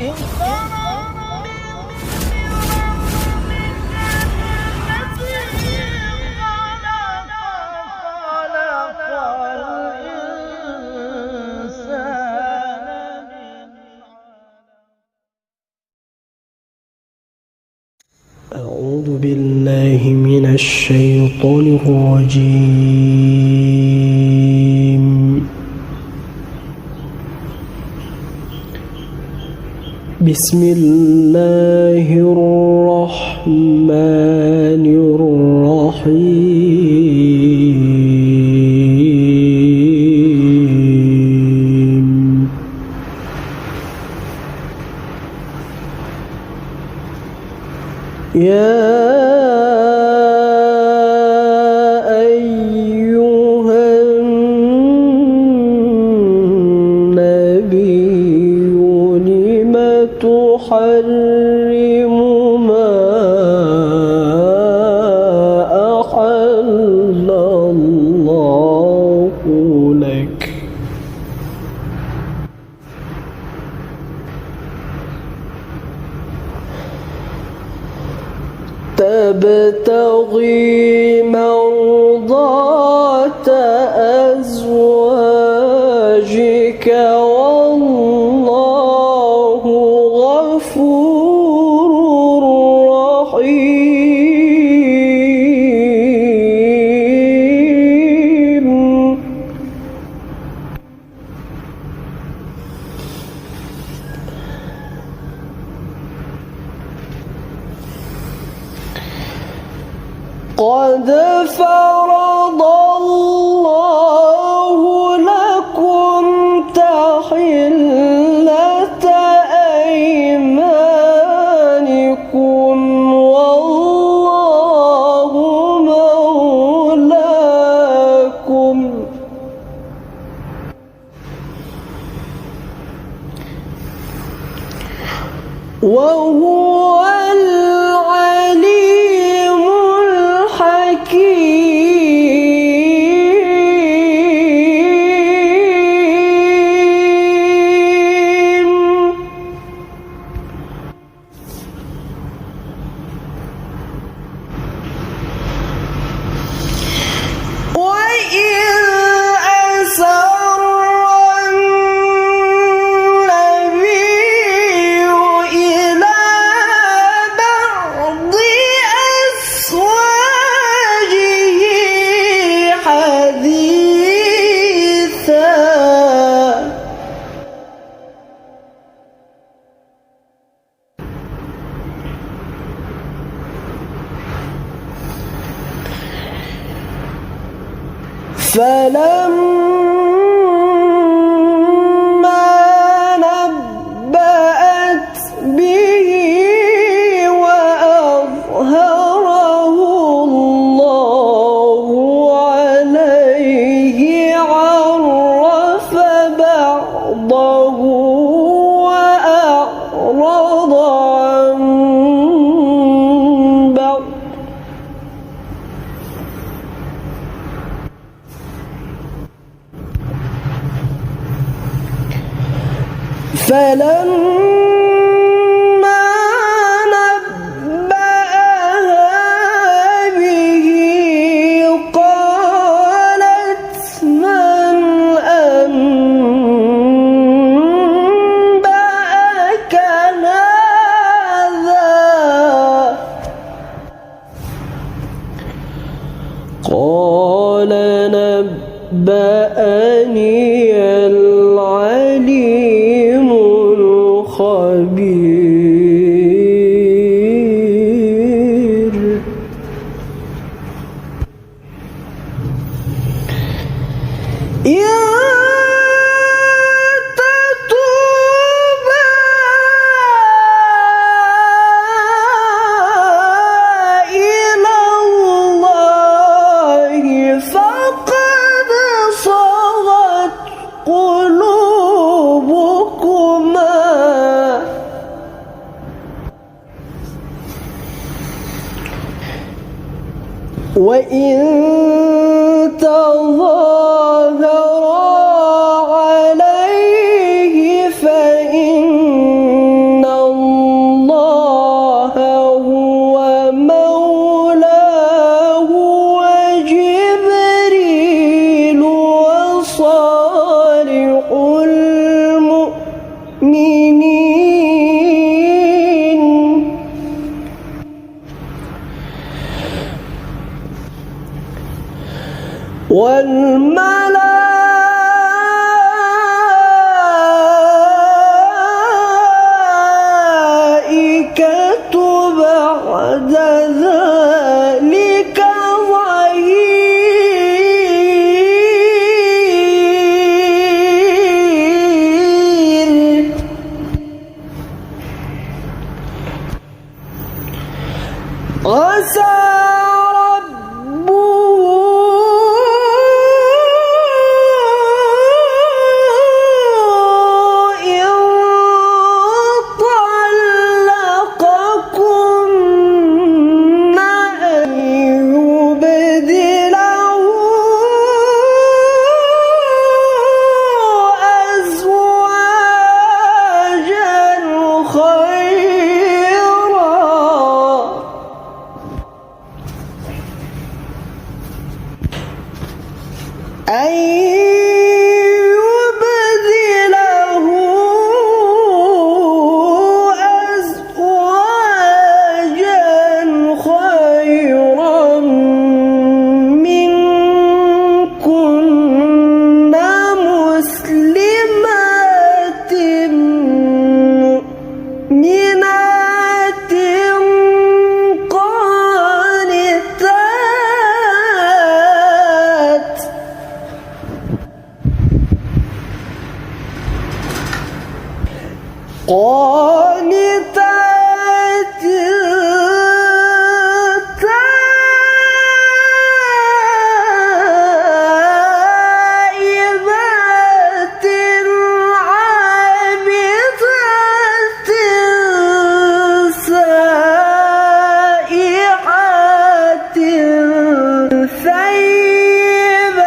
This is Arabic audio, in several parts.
أعوذ بالله من الشيطان الرجيم. بسم الله الرحمن الرحيم. يا أيها النبي لم تحرم ما أحل الله لك تبتغي مرضات أزواجك والله غفور رحيم. قد فرض الله لكم تحلة أيمانكم والله مولاكم وهو العليم الحكيم. وإذ أسر النبي إلى بعض أزواجه حديثا فلما نبأت به وأظهره الله عليه عرف بعضه وأعرض عن بعض فلما نبأها به قالت من أنبأك هذا قال نبأني العليم الخبير. إن تتوبا إلى الله فقد صغت قلوبكما وإن تظاهرا عليه فإن والملائكة بعد ذلك ظهير عسى أن يبدله أزواجا خيرا منكن مسلمات مؤمنات قانتات تائبات عابدات سائحات ثيبات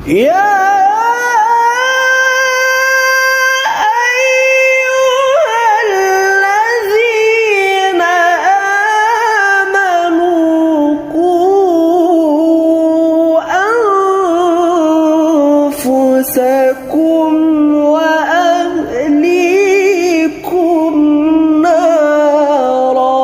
يا أيها الذين آمنوا قوا أنفسكم وأهليكم نارا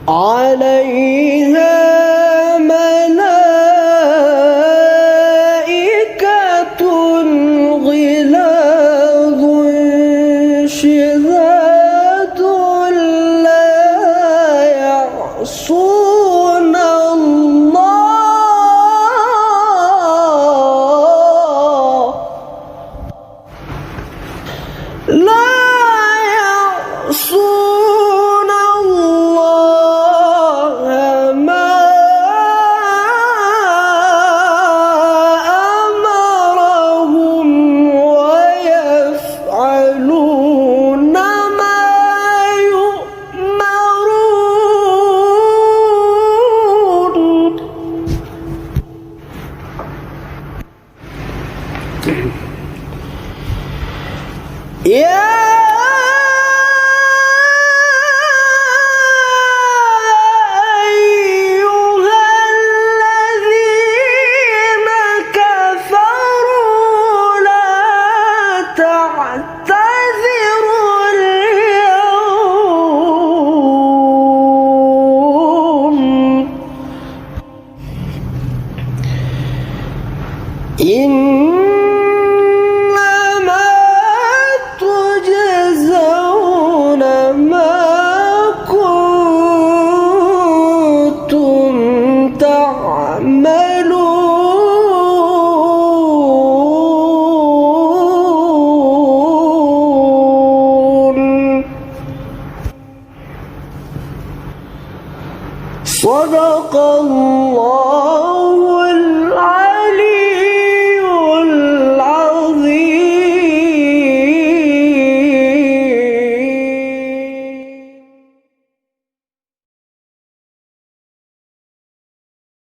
عليها ملائكة غلاظ شداد لا يعصون الله يا أيها الذين كفروا لا تعتذروا اليوم إنما تجزون صدق الله